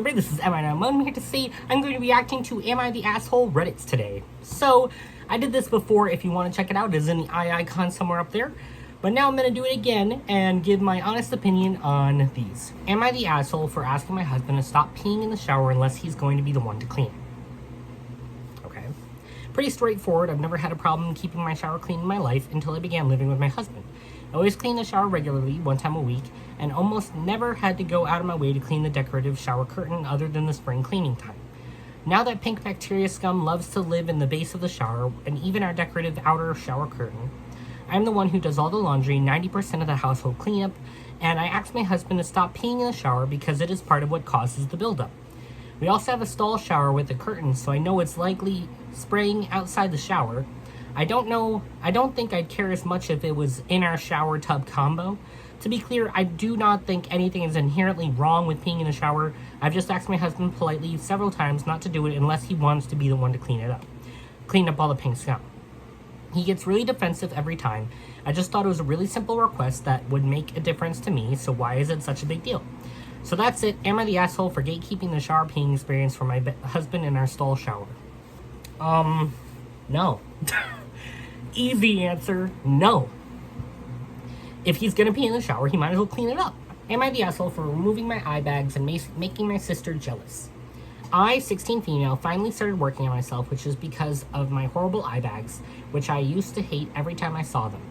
sober? This is I'm here to say I'm going to be reacting to Am I the Asshole Reddits today. So, I did this before. If you want to check it out, it is in the eye icon somewhere up there. But now I'm going to do it again and give my honest opinion on these. Am I the asshole for asking my husband to stop peeing in the shower unless he's going to be the one to clean it? Okay. Pretty straightforward. I've never had a problem keeping my shower clean in my life until I began living with my husband. I always clean the shower regularly, one time a week, and almost never had to go out of my way to clean the decorative shower curtain other than the spring cleaning time. Now that pink bacteria scum loves to live in the base of the shower and even our decorative outer shower curtain, I'm the one who does all the laundry, 90% of the household cleanup, and I asked my husband to stop peeing in the shower because it is part of what causes the buildup. We also have a stall shower with a curtain, so I know it's likely spraying outside the shower. I don't think I'd care as much if it was in our shower tub combo. To be clear, I do not think anything is inherently wrong with peeing in the shower. I've just asked my husband politely several times not to do it unless he wants to be the one to clean up all the pink scum. He gets really defensive every time. I just thought it was a really simple request that would make a difference to me, so why is it such a big deal? So that's it. Am I the asshole for gatekeeping the shower peeing experience for my husband in our stall shower? No. Easy answer, no. If he's gonna pee in the shower, he might as well clean it up. Am I the asshole for removing my eye bags and making my sister jealous? I, 16 female, finally started working on myself, which is because of my horrible eye bags, which I used to hate every time I saw them.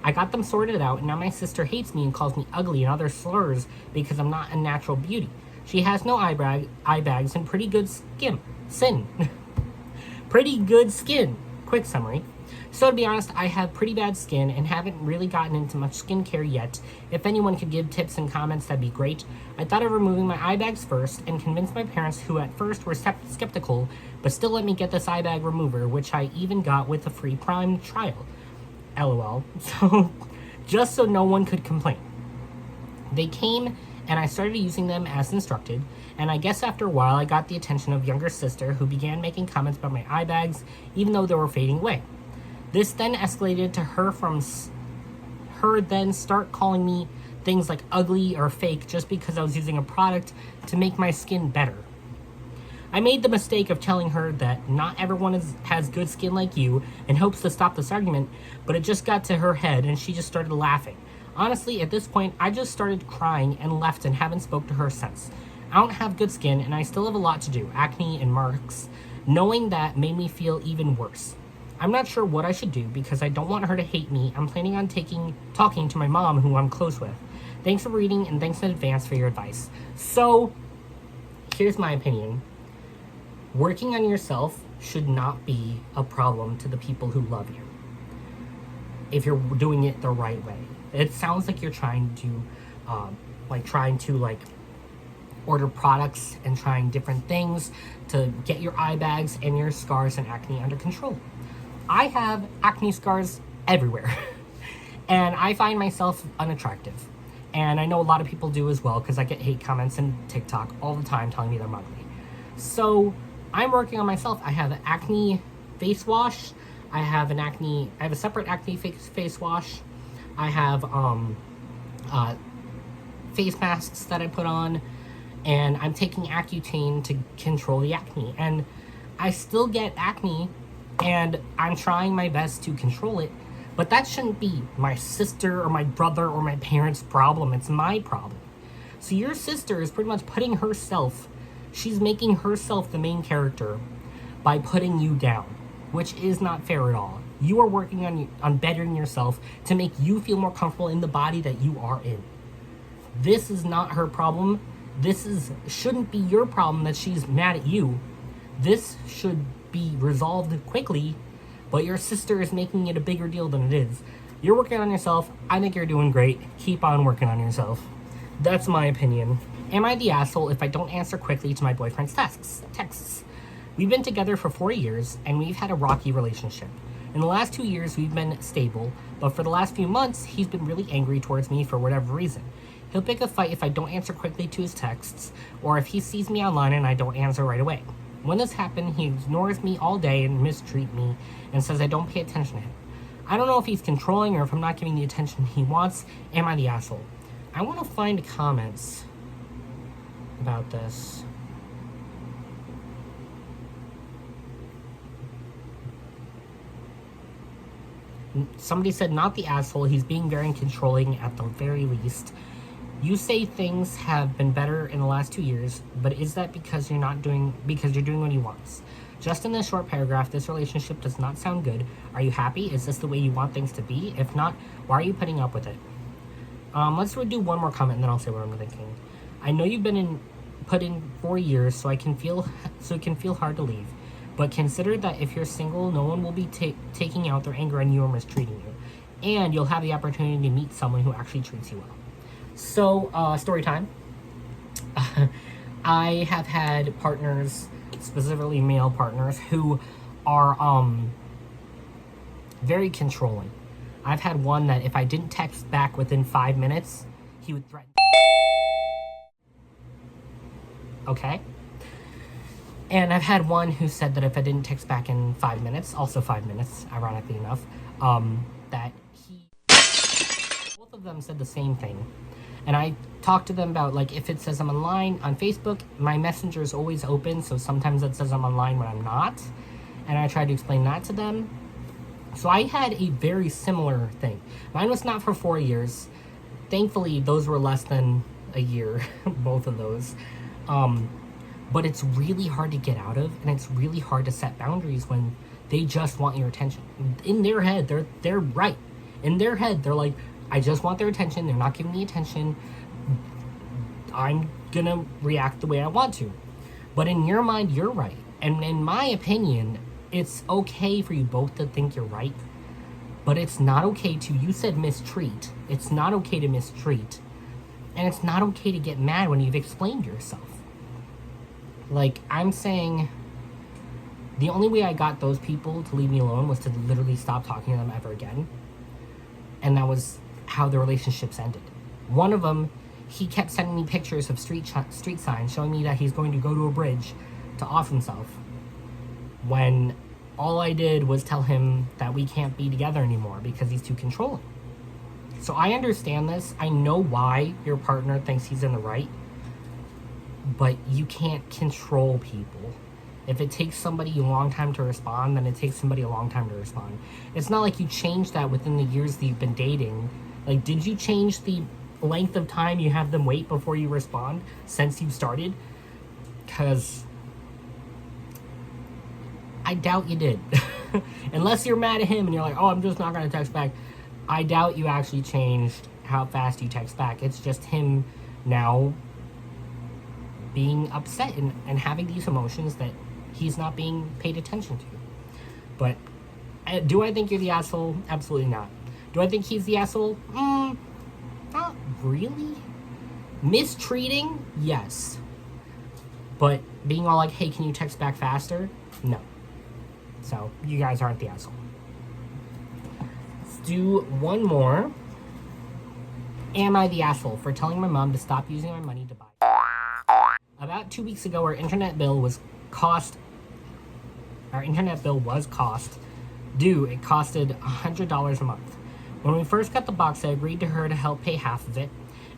I got them sorted out, and now my sister hates me and calls me ugly and other slurs because I'm not a natural beauty. She has no eye bags and pretty good skin. Pretty good skin. Quick summary. So to be honest, I have pretty bad skin and haven't really gotten into much skincare yet. If anyone could give tips and comments, that'd be great. I thought of removing my eye bags first and convinced my parents, who at first were skeptical, but still let me get this eye bag remover, which I even got with a free Prime trial. LOL. So, just so no one could complain. They came and I started using them as instructed, and I guess after a while I got the attention of younger sister, who began making comments about my eye bags even though they were fading away. This then escalated to her then start calling me things like ugly or fake just because I was using a product to make my skin better. I made the mistake of telling her that not everyone has good skin like you in hopes to stop this argument, but it just got to her head and she just started laughing. Honestly, at this point, I just started crying and left and haven't spoke to her since. I don't have good skin and I still have a lot to do, acne and marks. Knowing that made me feel even worse. I'm not sure what I should do because I don't want her to hate me. I'm planning on talking to my mom, who I'm close with. Thanks for reading and thanks in advance for your advice. So, here's my opinion. Working on yourself should not be a problem to the people who love you, if you're doing it the right way. It sounds like you're trying to order products and trying different things to get your eye bags and your scars and acne under control. I have acne scars everywhere, and I find myself unattractive. And I know a lot of people do as well, because I get hate comments on TikTok all the time telling me they're ugly. So I'm working on myself. I have an acne face wash. I have a separate acne face wash. I have face masks that I put on, and I'm taking Accutane to control the acne. And I still get acne, and I'm trying my best to control it, but that shouldn't be my sister or my brother or my parents' problem. It's my problem. So your sister is pretty much she's making herself the main character by putting you down, which is not fair at all. You are working on bettering yourself to make you feel more comfortable in the body that you are in. This is not her problem. Shouldn't be your problem that she's mad at you. This should be resolved quickly, but your sister is making it a bigger deal than it is. You're working on yourself. I think you're doing great. Keep on working on yourself. That's my opinion. Am I the asshole if I don't answer quickly to my boyfriend's texts? We've been together for 4 years, and we've had a rocky relationship. In the last 2 years, we've been stable, but for the last few months, he's been really angry towards me for whatever reason. He'll pick a fight if I don't answer quickly to his texts, or if he sees me online and I don't answer right away. When this happened, he ignores me all day and mistreats me and says I don't pay attention to him. I don't know if he's controlling or if I'm not giving the attention he wants. Am I the asshole? I want to find comments about this. Somebody said, not the asshole. He's being very controlling at the very least. You say things have been better in the last 2 years, but is that because you're doing what he wants? Just in this short paragraph, this relationship does not sound good. Are you happy? Is this the way you want things to be? If not, why are you putting up with it? Let's do one more comment and then I'll say what I'm thinking. I know you've put in 4 years, so it can feel hard to leave. But consider that if you're single, no one will be taking out their anger on you or mistreating you. And you'll have the opportunity to meet someone who actually treats you well. So, story time. I have had partners, specifically male partners, who are very controlling. I've had one that if I didn't text back within 5 minutes, he would threaten. Okay? And I've had one who said that if I didn't text back in 5 minutes, also 5 minutes, ironically enough, that he... Both of them said the same thing. And I talked to them about, like, if it says I'm online on Facebook, my messenger is always open, so sometimes it says I'm online when I'm not. And I tried to explain that to them. So I had a very similar thing. Mine was not for 4 years. Thankfully, those were less than a year, both of those. But it's really hard to get out of, and it's really hard to set boundaries when they just want your attention. In their head, they're right. In their head, they're like, I just want their attention. They're not giving me attention. I'm gonna react the way I want to. But in your mind, you're right. And in my opinion, it's okay for you both to think you're right. But it's not okay to, you said mistreat. It's not okay to mistreat. And it's not okay to get mad when you've explained yourself. Like, I'm saying, the only way I got those people to leave me alone was to literally stop talking to them ever again. And that was how the relationships ended. One of them, he kept sending me pictures of street signs showing me that he's going to go to a bridge to off himself, when all I did was tell him that we can't be together anymore because he's too controlling. So I understand this. I know why your partner thinks he's in the right, but you can't control people. If it takes somebody a long time to respond, then it takes somebody a long time to respond. It's not like you changed that within the years that you've been dating. Like, did you change the length of time you have them wait before you respond since you started? Because I doubt you did. Unless you're mad at him and you're like, oh, I'm just not going to text back. I doubt you actually changed how fast you text back. It's just him now being upset and having these emotions that he's not being paid attention to. But do I think you're the asshole? Absolutely not. Do I think he's the asshole? Not really. Mistreating? Yes. But being all like, hey, can you text back faster? No. So, you guys aren't the asshole. Let's do one more. Am I the asshole for telling my mom to stop using my money to buy? About 2 weeks ago, our internet bill was cost due. It costed $100 a month. When we first got the box, I agreed to her to help pay half of it,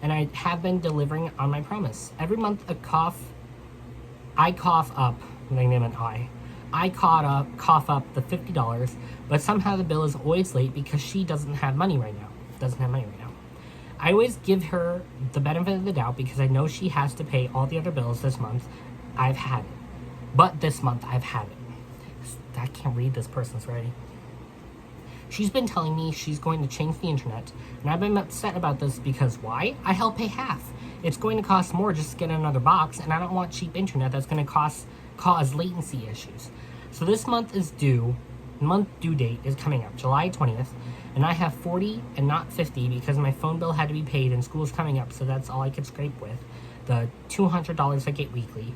and I have been delivering on my promise. Every month, I cough up the $50, but somehow the bill is always late because she doesn't have money right now. I always give her the benefit of the doubt because I know she has to pay all the other bills this month. I've had it. But this month, I've had it. I can't read this person's writing. She's been telling me she's going to change the internet, and I've been upset about this because why? I help pay half. It's going to cost more just to get another box, and I don't want cheap internet that's going to cause latency issues. So this month is due. Month due date is coming up, July 20th, and I have 40 and not 50 because my phone bill had to be paid and school's coming up, so that's all I could scrape with. The $200 I get weekly.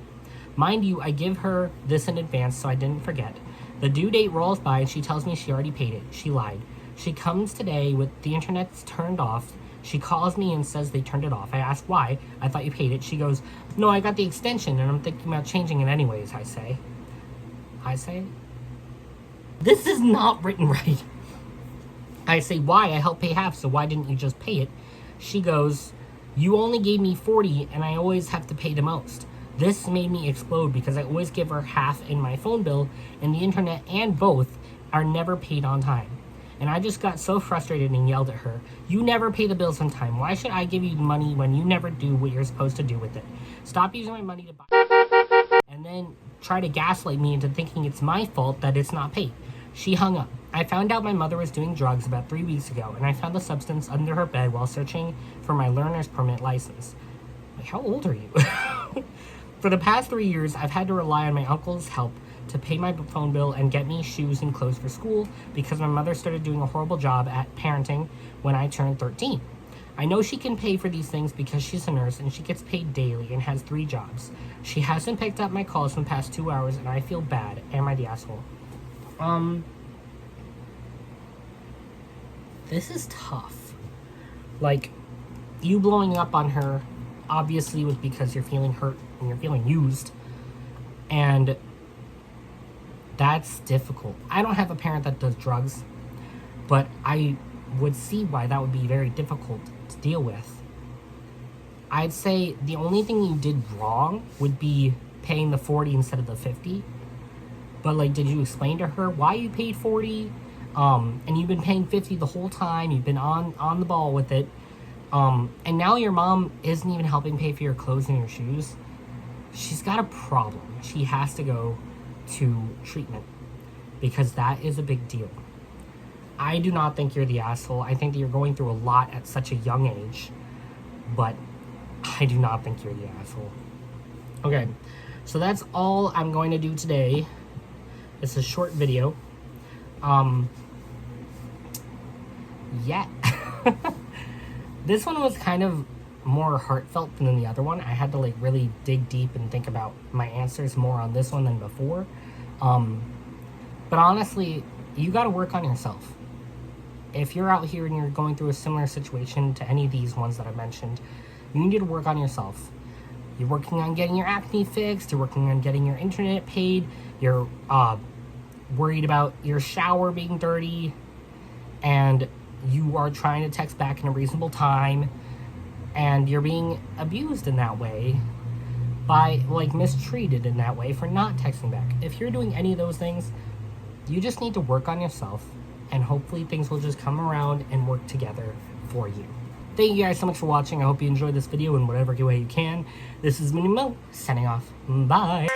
Mind you, I give her this in advance so I didn't forget. The due date rolls by and she tells me she already paid it. She lied. She comes today with the internet's turned off. She calls me and says they turned it off. I ask why. I thought you paid it. She goes, no, I got the extension and I'm thinking about changing it anyways, I say. This is not written right. I say, why? I help pay half, so why didn't you just pay it? She goes, you only gave me 40 and I always have to pay the most. This made me explode because I always give her half in my phone bill, and the internet and both are never paid on time. And I just got so frustrated and yelled at her, "You never pay the bills on time. Why should I give you money when you never do what you're supposed to do with it? Stop using my money to buy," and then try to gaslight me into thinking it's my fault that it's not paid. She hung up. I found out my mother was doing drugs about 3 weeks ago, and I found the substance under her bed while searching for my learner's permit license. Like, how old are you? For the past 3 years, I've had to rely on my uncle's help to pay my phone bill and get me shoes and clothes for school because my mother started doing a horrible job at parenting when I turned 13. I know she can pay for these things because she's a nurse and she gets paid daily and has 3 jobs. She hasn't picked up my calls in the past 2 hours and I feel bad. Am I the asshole? This is tough. Like, you blowing up on her obviously was because you're feeling hurt and you're feeling used. And that's difficult. I don't have a parent that does drugs, but I would see why that would be very difficult to deal with. I'd say the only thing you did wrong would be paying the 40 instead of the 50. But, like, did you explain to her why you paid 40? And you've been paying 50 the whole time. You've been on the ball with it. And now your mom isn't even helping pay for your clothes and your shoes. She's got a problem. She has to go to treatment because that is a big deal. I do not think you're the asshole. I think that you're going through a lot at such a young age, but I do not think you're the asshole. Okay, so that's all I'm going to do today. It's a short video. Yeah. This one was kind of more heartfelt than the other one. I had to like really dig deep and think about my answers more on this one than before. But honestly, you got to work on yourself. If you're out here and you're going through a similar situation to any of these ones that I mentioned, you need to work on yourself. You're working on getting your acne fixed. You're working on getting your internet paid. You're worried about your shower being dirty. And you are trying to text back in a reasonable time. And you're being abused in that way by, like, mistreated in that way for not texting back. If you're doing any of those things, you just need to work on yourself, and hopefully things will just come around and work together for you. Thank you guys so much for watching. I hope you enjoyed this video in whatever way you can. This is Minimo, signing off. Bye.